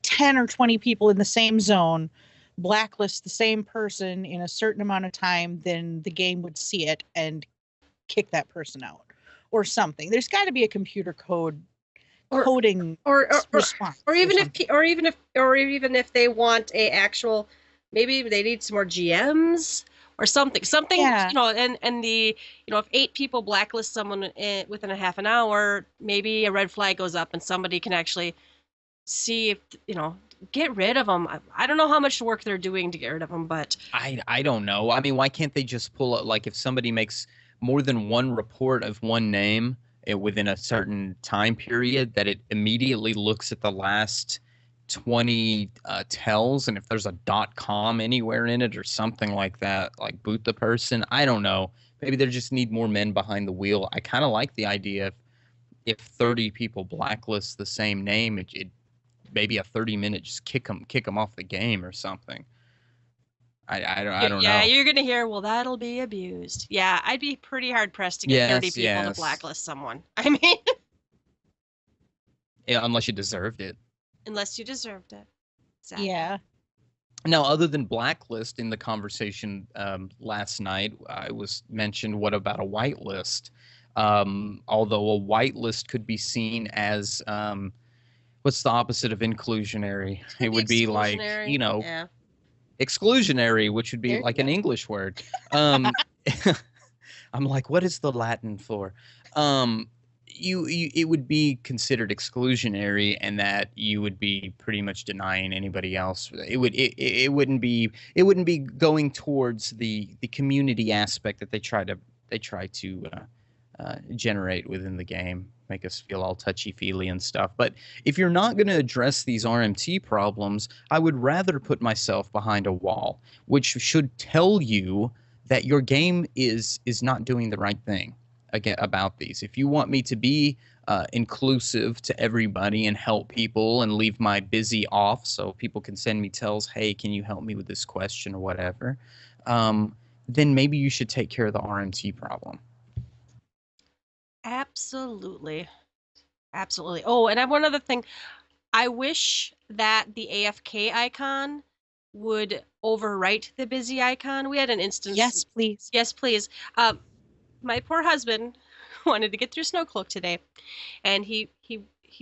10 or 20 people in the same zone blacklist the same person in a certain amount of time, then the game would see it and kick that person out. Or something. There's got to be a computer coding response, or even if they want a actual, maybe they need some more GMs or something. Yeah. And the if 8 people blacklist someone within a half an hour, maybe a red flag goes up and somebody can actually see if get rid of them. I don't know how much work they're doing to get rid of them, but I don't know. I mean, why can't they just pull up, like if somebody makes more than one report of one name within a certain time period, that it immediately looks at the last 20 tells, and if there's a .com anywhere in it or something like that, like boot the person. I don't know. Maybe they just need more men behind the wheel. I kind of like the idea if 30 people blacklist the same name, it maybe a 30-minute just kick them off the game or something. I don't Yeah, know. you're gonna hear, well, that'll be abused. Yeah, I'd be pretty hard pressed to get 30 Yes, people to yes. blacklist someone. I mean, Yeah, unless you deserved it. unless you deserved it. Exactly. Yeah. Now, other than blacklist in the conversation last night, I was mentioned, what about a whitelist? Although a whitelist could be seen as what's the opposite of inclusionary? It would be like, Exclusionary. Yeah. exclusionary, which would be There you like an go. English word. Um, I'm like, what is the Latin for? It would be considered exclusionary, and that you would be pretty much denying anybody else. It wouldn't be going towards the community aspect that they try to generate within the game, make us feel all touchy-feely and stuff. But if you're not going to address these RMT problems, I would rather put myself behind a wall, which should tell you that your game is not doing the right thing again about these. If you want me to be inclusive to everybody and help people and leave my busy off so people can send me tells, hey, can you help me with this question or whatever, then maybe you should take care of the RMT problem. Absolutely. Absolutely. Oh, and I have one other thing. I wish that the AFK icon would overwrite the busy icon. We had an instance. Yes, please. Yes, please. My poor husband wanted to get through Snowcloak today, and he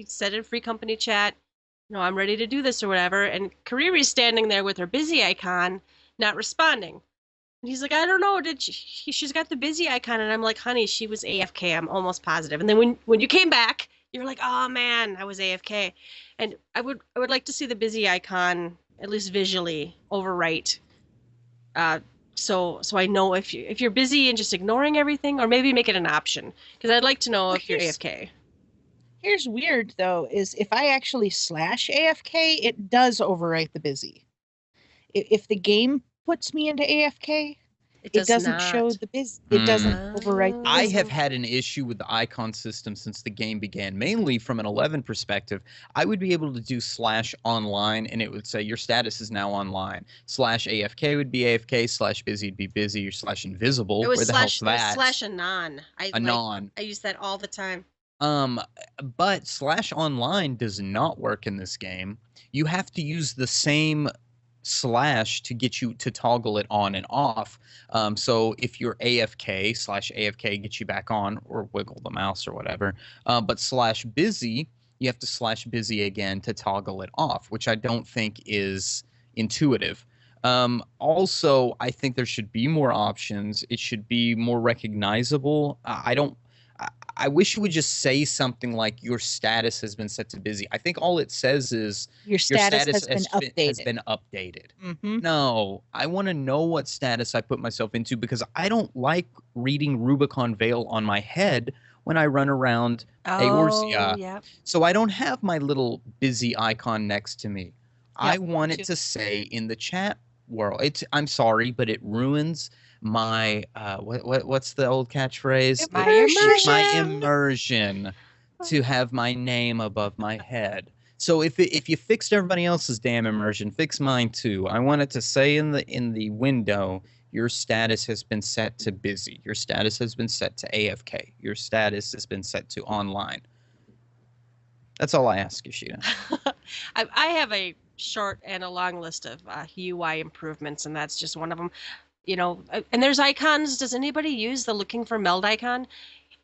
said in free company chat, I'm ready to do this or whatever. And Kariri's standing there with her busy icon, not responding. And he's like, I don't know. She's got the busy icon, and I'm like, honey, she was AFK. I'm almost positive. And then when you came back, you were like, oh man, I was AFK. And I would like to see the busy icon at least visually overwrite. So I know if you're busy and just ignoring everything, or maybe make it an option, because I'd like to know if you're AFK. Here's weird though, is if I actually slash AFK, it does overwrite the busy. If the game puts me into AFK, it doesn't not show the busy. It doesn't overwrite the I busy. have had an issue with the icon system since the game began, mainly from an 11 perspective. I would be able to do /online, and it would say your status is now online. /AFK would be AFK, /busy would be busy, or /invisible. It was Where the hell's that? /anon. Anon. I use that all the time. But /online does not work in this game. You have to use the same / to get you to toggle it on and off. So if you're AFK, /AFK gets you back on, or wiggle the mouse or whatever. But /busy, you have to /busy again to toggle it off, which I don't think is intuitive. Also, I think there should be more options. It should be more recognizable. I wish it would just say something like your status has been set to busy. I think all it says is your status has been updated. Mm-hmm. No, I want to know what status I put myself into, because I don't like reading Rubicon Veil on my head when I run around Eorzea. Yep. So I don't have my little busy icon next to me. Yep, I want it to say in the chat world. I'm sorry, but it ruins my what's the old catchphrase? My immersion to have my name above my head. So if you fixed everybody else's damn immersion, fix mine too. I want it to say in the window, your status has been set to busy. Your status has been set to AFK. Your status has been set to online. That's all I ask, Yoshida. I have a short and a long list of UI improvements, and that's just one of them. And there's icons. Does anybody use the looking for meld icon?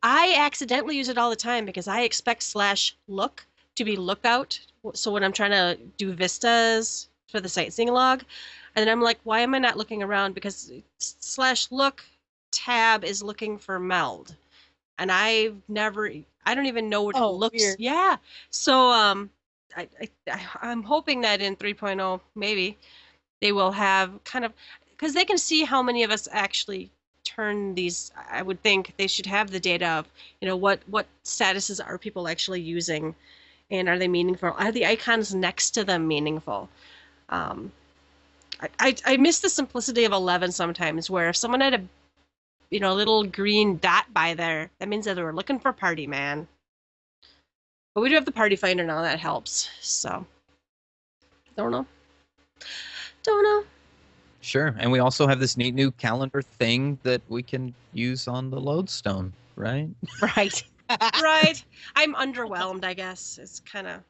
I accidentally use it all the time because I expect /look to be lookout. So when I'm trying to do vistas for the sightseeing log, and then I'm like, why am I not looking around? Because /look tab is looking for meld, and I don't even know what it looks. Weird. Yeah. So I'm hoping that in 3.0 maybe they will have kind of, because they can see how many of us actually turn these, I would think they should have the data of, what statuses are people actually using, and are they meaningful? Are the icons next to them meaningful? Um, I miss the simplicity of 11 sometimes, where if someone had a little green dot by there, that means that they were looking for party, man. But we do have the party finder now, that helps. So, don't know. Don't know. Sure. And we also have this neat new calendar thing that we can use on the Lodestone, right? Right. Right. I'm underwhelmed, I guess. It's kind of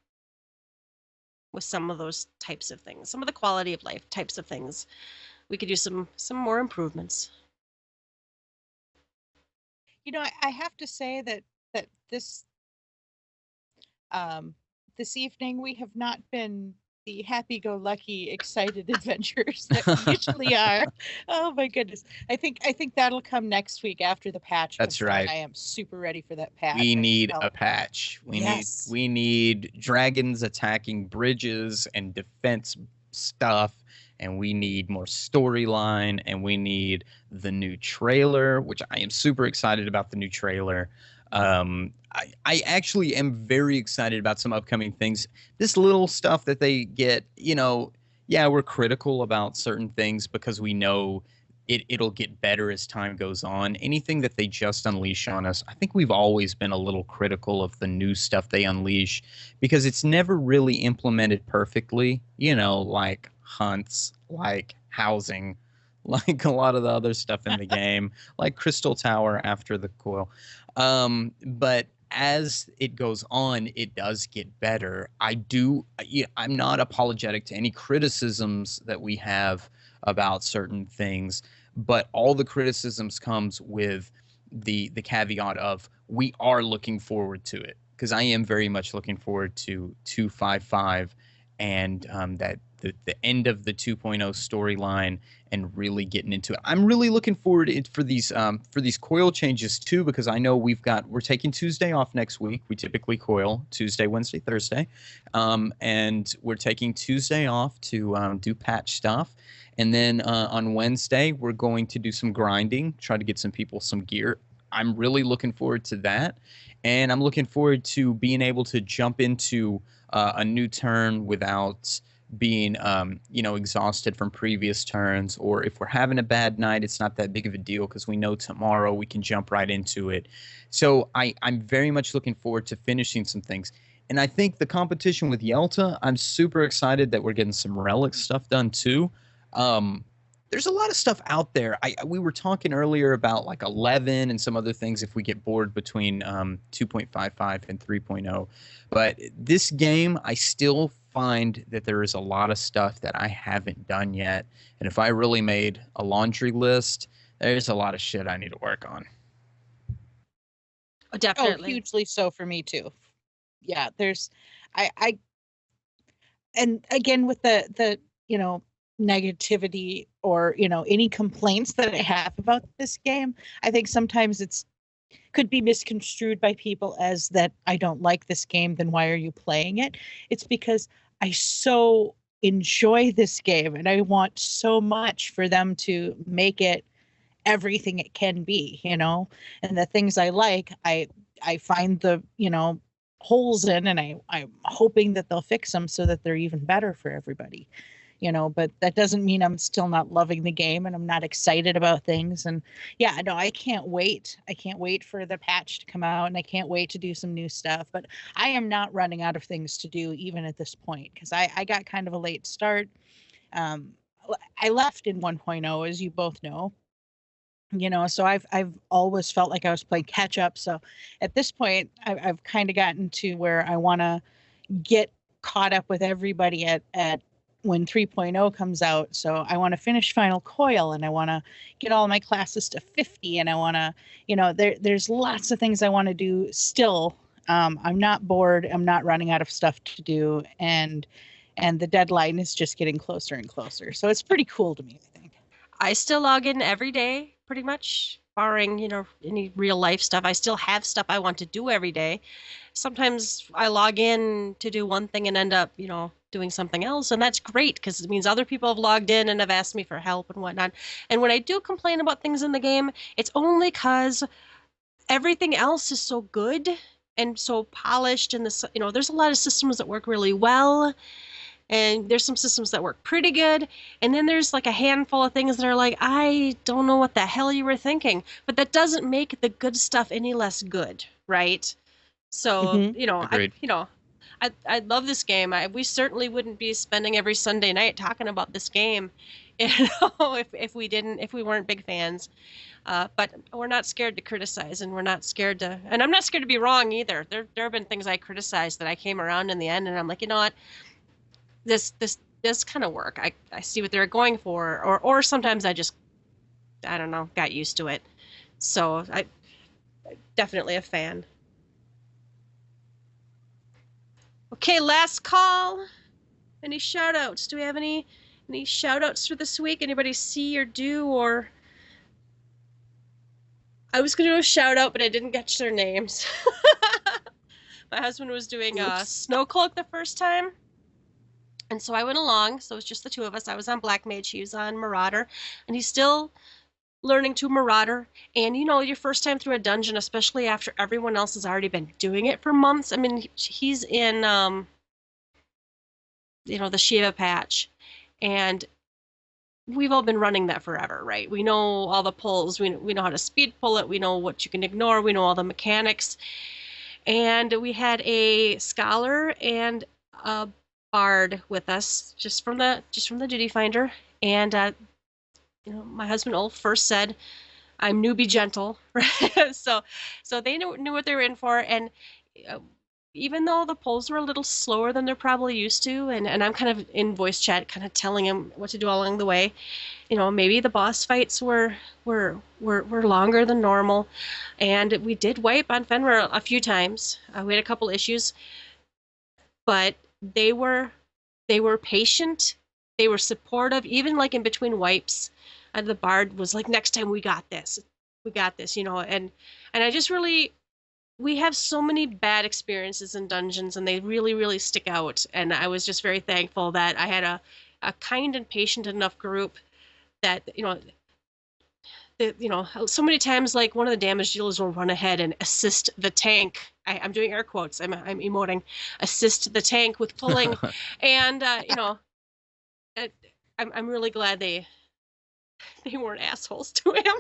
with some of those types of things, some of the quality of life types of things. We could use some more improvements. I have to say that this evening we have not been the happy-go-lucky, excited adventurers that we usually are. Oh my goodness! I think that'll come next week after the patch That's comes out. right. I am super ready for that patch. We I need felt- a patch. Yes. We need dragons attacking bridges and defense stuff, and we need more storyline, and we need the new trailer, which I am super excited about the new trailer. I actually am very excited about some upcoming things. This little stuff that they get, yeah, we're critical about certain things because we know it'll get better as time goes on. Anything that they just unleash on us, I think we've always been a little critical of the new stuff they unleash because it's never really implemented perfectly, like hunts, like housing, like a lot of the other stuff in the game, like Crystal Tower after the coil. But as it goes on, it does get better. I'm not apologetic to any criticisms that we have about certain things, but all the criticisms comes with the caveat of we are looking forward to it, because I am very much looking forward to 255 and that the end of the 2.0 storyline and really getting into it. I'm really looking forward for these coil changes too, because I know we're taking Tuesday off next week. We typically coil Tuesday, Wednesday, Thursday, and we're taking Tuesday off to do patch stuff. And then on Wednesday, we're going to do some grinding, try to get some people some gear. I'm really looking forward to that. And I'm looking forward to being able to jump into a new turn without being, exhausted from previous turns. Or if we're having a bad night, it's not that big of a deal because we know tomorrow we can jump right into it. So I'm very much looking forward to finishing some things. And I think the competition with Yelta, I'm super excited that we're getting some relic stuff done too. There's a lot of stuff out there. We were talking earlier about like 11 and some other things if we get bored between 2.55 and 3.0. But this game, I still find that there is a lot of stuff that I haven't done yet. And if I really made a laundry list, there's a lot of shit I need to work on. Oh, definitely. Oh, hugely so for me too. Yeah, I and again with the negativity or any complaints that I have about this game, I think sometimes it's could be misconstrued by people as that I don't like this game, then why are you playing it? It's because I so enjoy this game and I want so much for them to make it everything it can be, and the things I like, I find the holes in, and I'm hoping that they'll fix them so that they're even better for everybody. But that doesn't mean I'm still not loving the game and I'm not excited about things. And yeah, no, I can't wait. I can't wait for the patch to come out and I can't wait to do some new stuff. But I am not running out of things to do even at this point because I got kind of a late start. I left in 1.0, as you both know. So I've always felt like I was playing catch up. So at this point, I've kind of gotten to where I want to get caught up with everybody at when 3.0 comes out. So I want to finish Final Coil and I want to get all my classes to 50 and I want to, there's lots of things I want to do still. I'm not bored. I'm not running out of stuff to do. And the deadline is just getting closer and closer. So it's pretty cool to me, I think. I still log in every day, pretty much, barring, any real life stuff. I still have stuff I want to do every day. Sometimes I log in to do one thing and end up, doing something else, and that's great because it means other people have logged in and have asked me for help and whatnot. And when I do complain about things in the game, it's only because everything else is so good and so polished, and there's a lot of systems that work really well, and there's some systems that work pretty good, and then there's like a handful of things that are like, I don't know what the hell you were thinking, but that doesn't make the good stuff any less good, right? So Mhm. Agreed. I love this game. We certainly wouldn't be spending every Sunday night talking about this game, if we weren't big fans. But we're not scared to criticize, and we're not scared to, and I'm not scared to be wrong either. There have been things I criticized that I came around in the end, and I'm like, you know what, this kind of work. I see what they're going for, or sometimes I don't know, got used to it. So I definitely a fan. Okay, last call. Any shout outs? Do we have any shout outs for this week? Anybody see or do, or I was gonna do a shout out, but I didn't catch their names. My husband was doing Snow Cloak the first time, and so I went along. So it was just the two of us. I was on Black Mage, he was on Marauder, and he's still learning to Marauder. And your first time through a dungeon, especially after everyone else has already been doing it for months. I mean, he's in the Shiva patch, and we've all been running that forever, right? We know all the pulls. We know how to speed pull it. We know what you can ignore. We know all the mechanics. And we had a scholar and a bard with us just from the duty finder. And my husband Ulf first said, "I'm newbie gentle," right? So they knew what they were in for. And uh, even though the polls were a little slower than they're probably used to, and I'm kind of in voice chat, kind of telling him what to do along the way. Maybe the boss fights were longer than normal, and we did wipe on Fenrir a few times. We had a couple issues, but they were patient, they were supportive, even like in between wipes. And the bard was like, "Next time we got this, and I just really, we have so many bad experiences in dungeons, and they really, really stick out. And I was just very thankful that I had a kind and patient enough group that, so many times, like, one of the damage dealers will run ahead and assist the tank. I'm doing air quotes. I'm emoting. Assist the tank with pulling, and uh, I'm really glad they weren't assholes to him.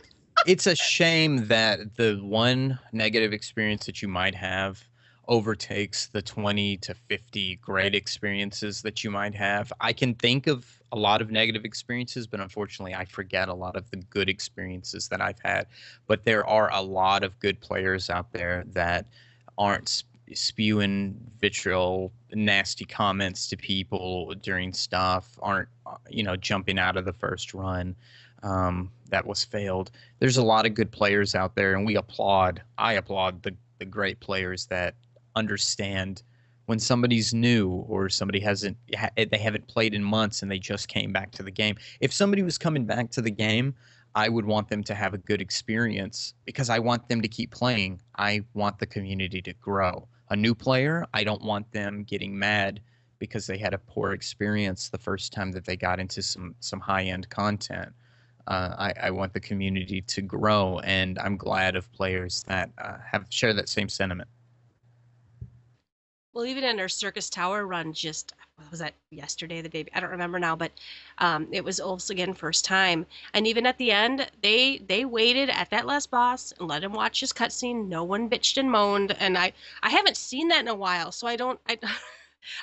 It's a shame that the one negative experience that you might have overtakes the 20 to 50 great experiences that you might have. I can think of a lot of negative experiences, but unfortunately I forget a lot of the good experiences that I've had. But there are a lot of good players out there that aren't spewing vitriol, nasty comments to people during stuff, aren't jumping out of the first run that was failed. There's a lot of good players out there, and I applaud the great players that understand when somebody's new, or somebody they haven't played in months and they just came back to the game. If somebody was coming back to the game, I would want them to have a good experience because I want them to keep playing. I want the community to grow. A new player, I don't want them getting mad because they had a poor experience the first time that they got into some high-end content. I want the community to grow, and I'm glad of players that have shared that same sentiment. Well, even in our Circus Tower run, just what was that, yesterday, the day, I don't remember now, but it was Ulf's again first time, and even at the end, they waited at that last boss and let him watch his cutscene. No one bitched and moaned, and I haven't seen that in a while, so I don't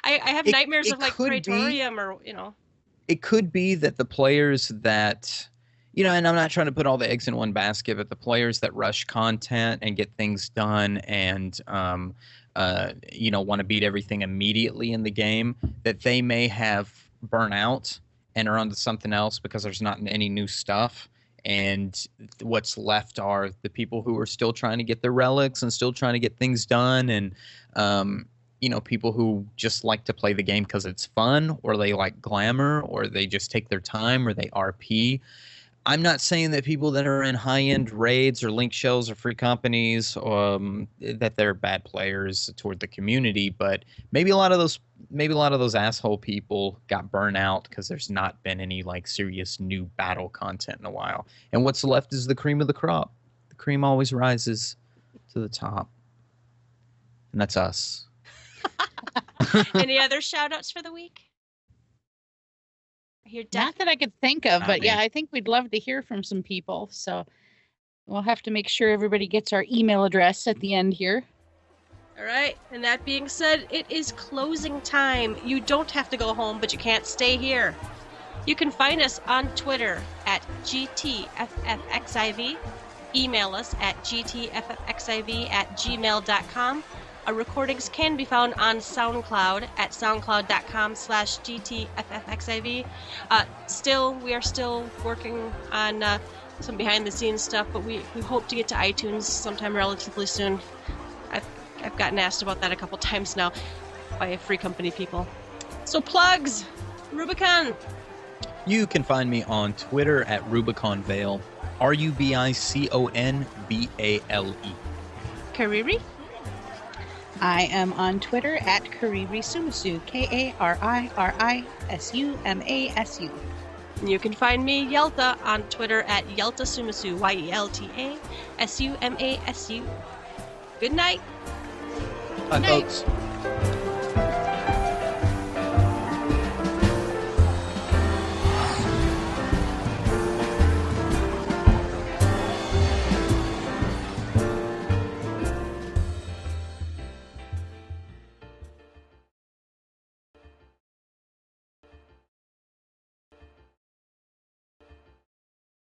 I have nightmares of like Praetorium, or It could be that the players that, and I'm not trying to put all the eggs in one basket, but the players that rush content and get things done and want to beat everything immediately in the game, that they may have burnt out and are onto something else because there's not any new stuff. And what's left are the people who are still trying to get their relics and still trying to get things done. And, people who just like to play the game because it's fun, or they like glamour, or they just take their time, or they RP. I'm not saying that people that are in high-end raids or link shells or free companies that they're bad players toward the community, but maybe a lot of those maybe a lot of those asshole people got burnt out because there's not been any like serious new battle content in a while. And what's left is the cream of the crop. The cream always rises to the top. And that's us. Any other shout outs for the week? Not that I could think of, but yeah, me. I think we'd love to hear from some people. So we'll have to make sure everybody gets our email address at the end here. All right. And that being said, it is closing time. You don't have to go home, but you can't stay here. You can find us on Twitter at GTFFXIV. Email us at gtffxiv@gmail.com. Our recordings can be found on SoundCloud at soundcloud.com/gtffxiv. We are still working on some behind-the-scenes stuff, but we hope to get to iTunes sometime relatively soon. I've gotten asked about that a couple times now by Free Company people. So plugs! Rubicon! You can find me on Twitter at Rubicon Vale. RUBICONVALE. Kariri? I am on Twitter at Kariri Sumasu, KARIRISUMASU. You can find me, Yelta, on Twitter at Yelta Sumasu, YELTASUMASU. Good night. Bye, Night. folks.